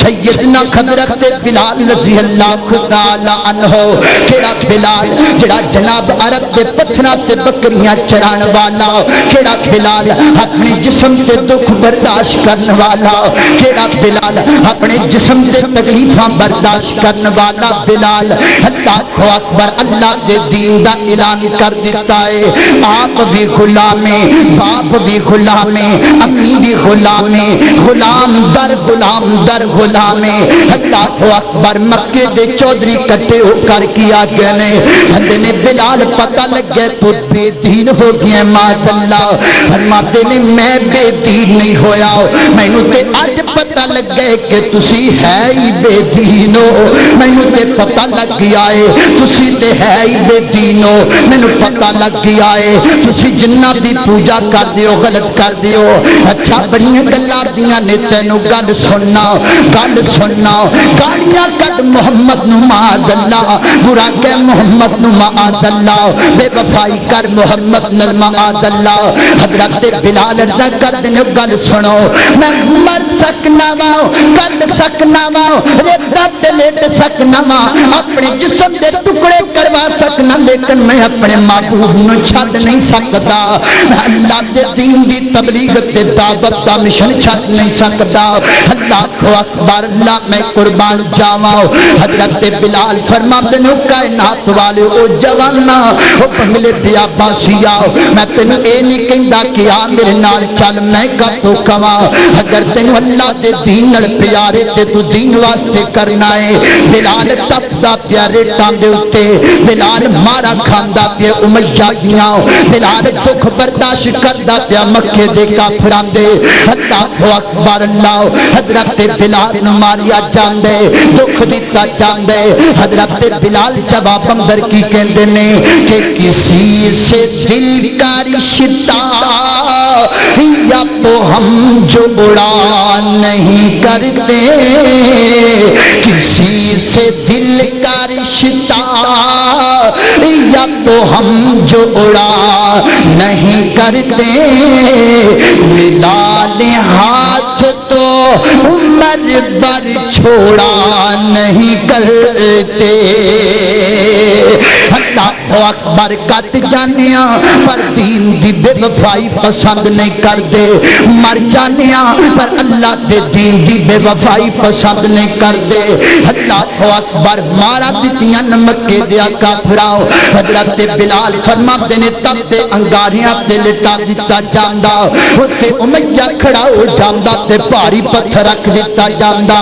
سیدنا حضرت بلال رضی اللہ تعالی عنہ، کیڑا بلال جڑا جناب عرب دے پتھراں تے بکریاں چران والا، کیڑا بلال اپنے جسم تے دکھ برداشت کرن والا، کیڑا بلال اپنے جسم تے تکلیفاں برداشت کرن والا بلال، اللہ اکبر، اللہ دے دین دا اعلان کر دیتا ہے، آپ بھی غلام، باپ بھی غلام، امی بھی غلام، غلام در غلام، اللہ اکبر۔ مکے دے چودھری کٹے ہو کر کیا کہنے ہندے نے بلال پتہ لگ گئے تو بے دین ہو گیا، مات اللہ فرماتے نے میں بے دین نہیں ہویا، میں نو تے اج پتہ لگ گئے کہ تسی ہے ہی بے دین ہو، میں نو تے پتہ لگ گیا ہے تسی تے ہے ہی بے دین ہو، میں نو پتہ لگ گیا ہے تسی جنہ دی پوجا کر دیو، غلط کر دیو۔ اچھا بڑیاں گلاں دیاں نے تینوں گل سننا گاڑیاں کد محمد نو معاذ اللہ، برا کہ محمد نو معاذ اللہ، بے وفائی کر محمد نل معاذ اللہ۔ حضرت بلال دا کر دن گل سنو، میں مر سکنا وا، کٹ سکنا وا، ریتا تے لیٹ سکنا وا، اپنے جسم دے ٹکڑے کروا سکنا، لیکن میں اپنے محبوب نو چھڈ نہیں سکتا، میں اللہ دے دین دی تبلیغ تے دعوت دا مشن چھڈ نہیں سکتا۔ اللہ اکبر، اللہ میں قربان جاواں۔ حضرت بلال فرماتے نے کائنات والے او جوانا او بنگلے پیا باسیا، میں تینوں اے نہیں کہندا کہ آ میرے نال چل، میں کتوں کواں، اگر تینوں اللہ دے دین نال پیارے تے تو دین واسطے کرنا ہے۔ بلال تپدا پیا ریٹاں دے اوتے، بلال مارا کھاندا پیا امیہ دیاں، بلال دکھ برداشت کردا پیا مکے دے کافراں دے۔ اللہ اکبر، اللہ حضرت بلال نو ماریا جاندے، دکھ دیتا جاندے۔ حضرت بلال جواب اندر کی کہندے نے کہ کسی سے دل کا رشتہ یا تو ہم جڑا نہیں کرتے، کسی سے دل کا رشتہ یا تو ہم جڑا نہیں کرتے، بلال ہاتھ تو عمر بر چھوڑا نہیں کرتے۔ اللہ اکبر، کٹ جانیاں پر دین دی بے وفائی پسند نہیں کرتے، مر جانیاں پر اللہ دے دین دی بے وفائی پسند نہیں کرتے۔ اللہ اکبر، مارا دیتیاں مکے دیا کافراں، حضرت بلال فرماتے نے تب تے انگاریاں تے لٹا دیتا جاندا، اوتے امیہ کھڑا ہو جاندا تے بھاری پتھر رکھ دیتا جاندا،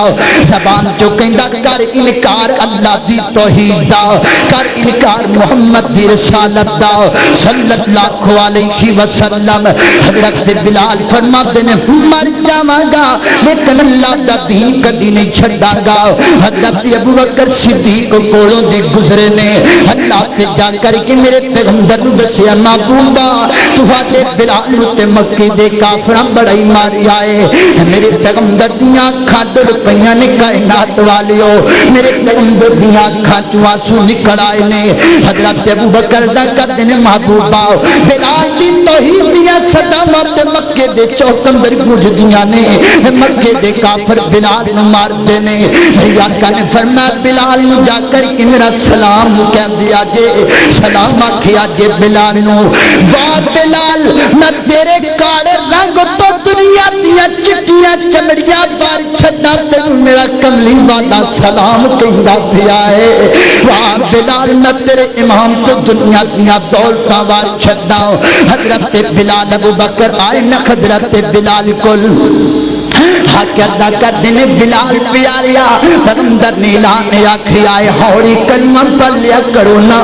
زبان چوں کہندا کر انکار اللہ دی توحید دا، کر انکار محمد دی رسالت دا صلی اللہ علیہ وسلم۔ حضرت بلال فرماتے نے مر جاواں گا لیکن اللہ دا دین کدی نہیں چھڈاں گا۔ حضرت ابوبکر صدیق کولوں دی گزرے نے، اللہ تے جا کر کے میرے پیغمبر نو دسیا محبوبا تہاڈے بلال تے مکے دے کافراں بڑائی ماری آئے، میرے پیغمبر دیاں اکھاں ڈر پیاں نے کائنات والیو، میرے پیغمبر دیاں اکھاں چوں آنسو نکل آئے نے۔ حضرت ابوبکر دا کردے نے محبوبا بلال دی توحید دیاں صدامات مکے دے چوکندر گونجدیاں نے، مکے دے کافر بلال نو مارتے نے۔ میری آقا نے فرمایا بلال نو جا کر کے میرا سلام کہہ دیا جے، سلام آکھیا جے بلال نو، واہ بلال میں تیرے کاڑے رنگ تو دنیا دیاں چٹیاں چمڑیاں بار چھڈا تینوں میرا کملی والا سلام کہندا پیا ہے، واہ بلال میں تیرے امام تو دنیا دیاں دولتاں وار چھڈا۔ حضرت بلال ابوبکر آئے نہ حضرت بلال کول حق ادا کر دینے، بلال پیاریا پیغمبر نے اعلان آکھیا ہے ہوڑی کلمہ پڑھ لیا کرو نا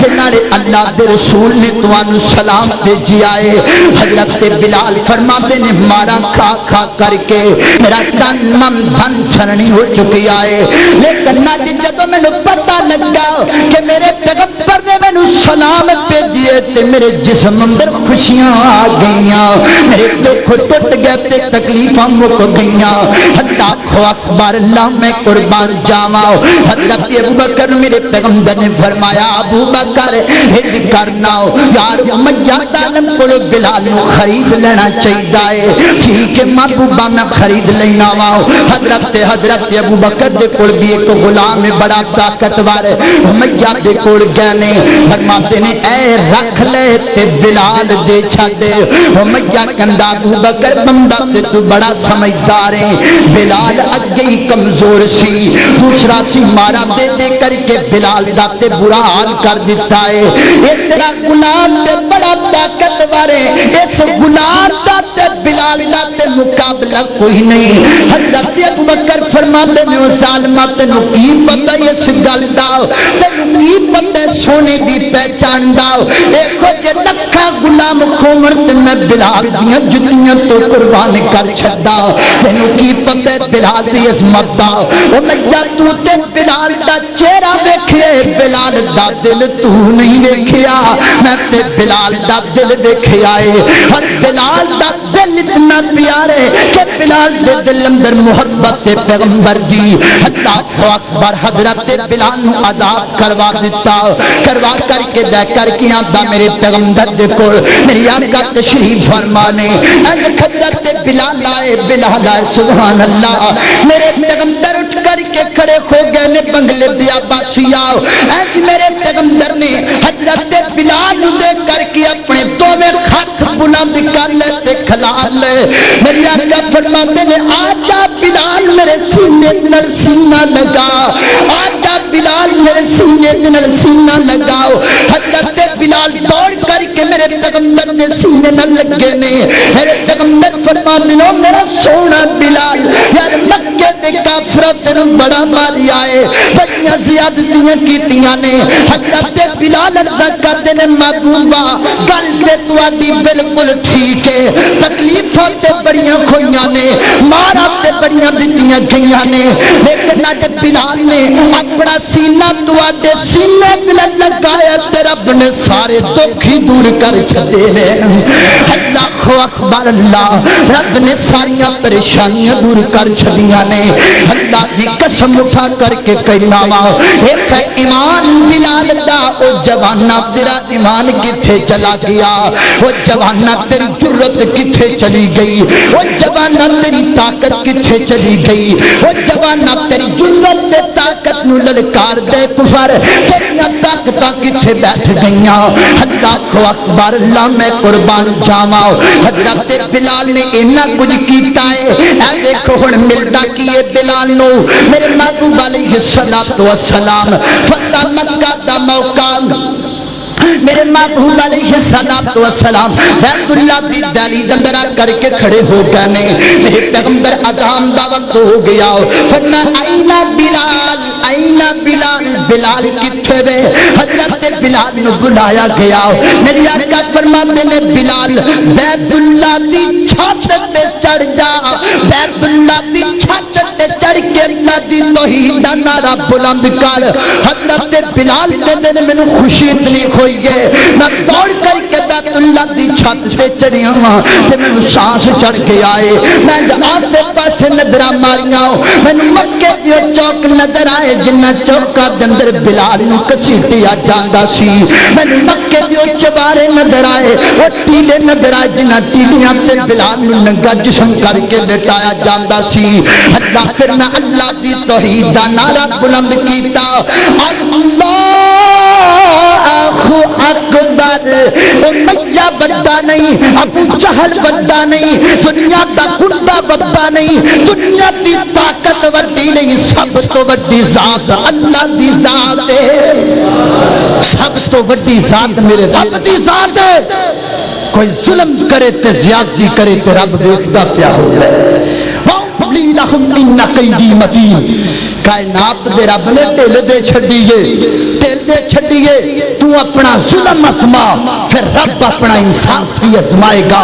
کہ نالے اللہ دے رسول نے تانوں سلام بھیجیا ہے۔ حضرت بلال فرماتے نے مارا کھا کھا کر کے میرا تن من دھن چھرنی ہو چکی ہے، لیکن اج جدوں مینوں پتہ لگا کہ میرے پیغمبر نے مینوں سلام بھیجیے تے میرے جسم اندر خوشیاں آ گئیاں، میرے دکھ ٹوٹ گئے تے تکلیفاں مک گئیاں. اللہ اکبر اللہ میں قربان جاواں. حضرت ابو بکر میرے پیغمبر نے فرمایا ابو بکر ہج کرنا یار امیہ عالم کو بلال نو خرید لینا چاہیے. ٹھیک ہے محبوبہ میں خرید لینا وا. حضرت ابو بکر دے کول بھی ایک غلام بڑا طاقتور امیہ دے کول گئے نے. فرماتے نے اے رکھ لے تے بلال دے چھڈے. امیہ کہندا ابو بکر بندہ تے تو بڑا سمجھدار ہے. بلال اگے ہی کمزور سی, دوسرا سی مارا دے دے کر کے بلال دا تے برا حال کر دیتا ہے. اے تیرا غلام تے بڑا طاقتور ہے, اس غلام دا تے بلال دا تے مقابلہ کوئی نہیں. حضرت ابو بکر فرماتے نے او ظالما تینوں کی پتہ اس گل دا, تینوں کی پتہ سونے دی پہچان دا. دیکھو جے لکھاں غلام کھومن تے میں بلال دیاں جتیاں تو قربان کر چھڈا. تینوں کی پتہ بلال دی عظمت دا. او میں جب تو تے بلال دا چہرہ ویکھے بلال دا دل تو نہیں ویکھیا, میں تے بلال دا دل ویکھیا ہے. اور بلال دا دل اتنا پیارے کہ بلال دے دل اندر محبت پیغمبر دی. اللہ اکبر. حضرت بلال نو آزاد کروا دیتا, کروا کر کے دے کر کے آندا میرے پیغمبر دے کول میری آقا تشریف فرما نے. حضرت بلال آئے, بلال آئے سبحان اللہ. میرے پیغمبر اٹھ کر کے کھڑے ہو گئے نے بنگلے دیا باسیا. میرے پیغمبر نے حضرت بلال دے کر کے اپنے دوویں ہاتھ بلند کر لے تے کھلا لے. میری آقا فرماتے نے آجا بلال میرے سینے نال سینہ لگا, آجا بلال میرے سینے نال سینہ لگاؤ. حضرت بلال دوڑ کر کے میرے پیغمبر دے سینے نال لگے نے. میرے پیغمبر فرماتے نے میرا سونا بلال یار مکے دے کافراں تینوں بڑا ماریا ہے, بڑیاں زیادتیاں کیتیاں نے. حضرت بلال عرض کرتے نے محبوبہ گل تے تواڈی بالکل ٹھیک ہے, تکلیفاں تے بڑیاں کھوئیاں نے, مارا تے بڑیاں دتیاں گئیاں نے, لیکن اج بلال نے اپنا سینہ تواڈے سینے تے لگایا تے رب نے سارے دکھ ہی دور کر چھڈے نے. اللہ اکبر اللہ. رب نے ساریاں پریشانیاں دور کر چھڈیاں نے. اللہ دی قسم اٹھا کر کے کہنا وا اے ایمان بلال دا او جوانا تیرا ایمان کتھے چلا گیا, او جوانا تیری جرت کتھے چلی گئی, او جوانا تیری طاقت کتھے چلی گئی, او جوانا تیری جرت تے طاقت نو للکار دے کفر تیریاں طاقتاں کتھے بیٹھ گئیاں. اللہ اکبر اللہ میں قربان جاواں. حضرت بلال نے اینا کچھ کیتا ہے. اے دیکھو ہن ملدا کی ہے بلال نو میرے محبوب علیہ الصلوۃ والسلام فتح مکہ دا موقع میرے محبوب علیہ الصلوۃ والسلام بیت اللہ دی دہلیز اندر آ کر کے کھڑے ہو گئے نے. میرے پیغمبر اذان دا وقت ہو گیا. فرمایا اینا بلال, اینا بلال, بلال کتھے وے. حضرت بلال نو بلایا گیا. میری آقا فرماتے نے بلال بیت اللہ دی چھت تے چڑھ جا, بیت اللہ دی چھت تے چڑھ کے اللہ دی توحید دا نعرہ بلند کر. حضرت بلال کہندے نے مینوں خوشی اتنی ہوئی ہے میں دوڑ کر کے بیت اللہ دی چھت تے چڑھیا ہاں تے مینوں سانس چڑھ کے آئے. میں آسے پاسے نظراں ماریاں مینوں مکے دی چوک نظر آئے جنہ چوکاں دے اندر بلال نوں کسیٹیا جاندا سی. مینوں مکے دی چوارے نظر آئے, او ٹیلے نظر آئے جنہ ٹیلیاں تے بلال نوں ننگا جسم کر کے لٹایا جاندا سی. اللہ پھر میں اللہ دی توحید دا نعرہ بلند کیتا. اللہ اکبر. امیہ بڑا نہیں, ابو جہل بڑا نہیں, دنیا دا گنڈا بڑا نہیں, دنیا دی طاقت وڈی نہیں, سب تو وڈی ذات اللہ دی ذات ہے. سب تو وڈی ذات میرے رب دی ذات ہے. کوئی ظلم کرے تے زیادتی کرے تے رب دیکھدا پیا ہوے. لَهُمْ إِنَّ قَيْدِي مَتِينٌ. کائنات دے رب نے ڈھل دے چھڈی ہے دل دے چھڑیے تو اپنا ظلم ازما پھر رب اپنا انصاف بھی ازمائے گا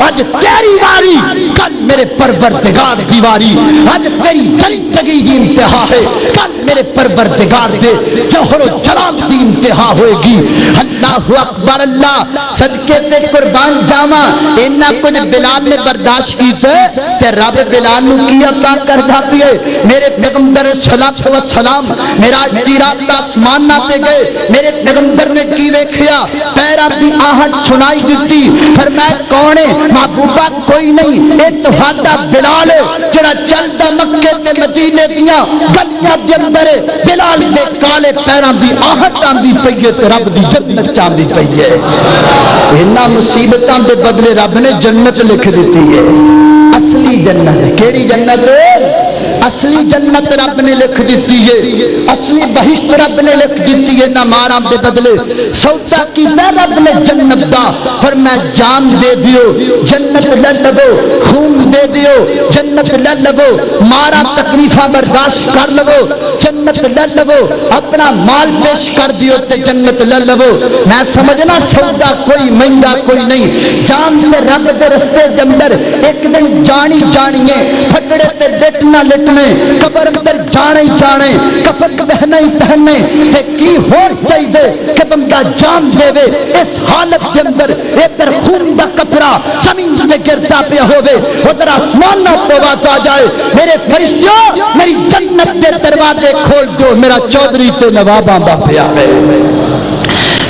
آج تیری واری کل میرے پروردگار کی واری آج تیری زندگی کی انتہا ہے کل میرے پروردگار دے جوہر و جلال کی انتہا ہوئے گی اللہ اکبر اللہ صدقے تے قربان جاواں اینا کچھ بلال نے برداشت کی تے رب بلال نو کی عطا کردا پیے میرے پیغمبر صلوات و سلام میرا رات آسمان نہ تے گئے میرے پیغمبر نے کی ویکھیا پیراں دی آہٹ سنائی دتی فرمایا کون ہے محبوبہ کوئی نہیں اے تہاڈا بلال ہے جڑا چلدا مکے تے مدینے دیاں گلیاں دے اندر بلال دے کالے پیراں دی آہٹ آندی پئی ہے تے رب دی جنت چاندی پئی ہے انہاں مصیبتاں دے بدلے رب نے جنت لکھ دیتی ہے اصلی جنت کیڑی جنت اصلی جنت رب نے لکھ دیتی ہے اصلی بہشت رب نے لکھ دیتی ہے نہ مارا دے بدلے سودا کیتا رب نے جنت دا فرمایا جان دے دیو جنت لے لو خون دے دیو جنت لے لو مارا تکلیفاں برداشت کر لو جنت لے لو اپنا مال پیش کر دیو تے جنت لے لو میں سمجھنا سودا کوئی مہنگا کوئی نہیں جان دے رب دے رستے دے اندر ایک دن جانی جانیے پھٹڑے تے لٹنا لٹنے قبر اندر جانے جانے کفن پہنے پہنے تے کی ہور چاہیے کہ بندہ جان دے وے اس حالت کے اندر ادھر خون دا قطرہ زمین سے گرتا پیا ہوئے ادھر آسمان نہ آواز آ جائے میرے فرشتوں میری جنت دے دروازے کھول دو میرا چودھری تے نواب آندا پیا ہے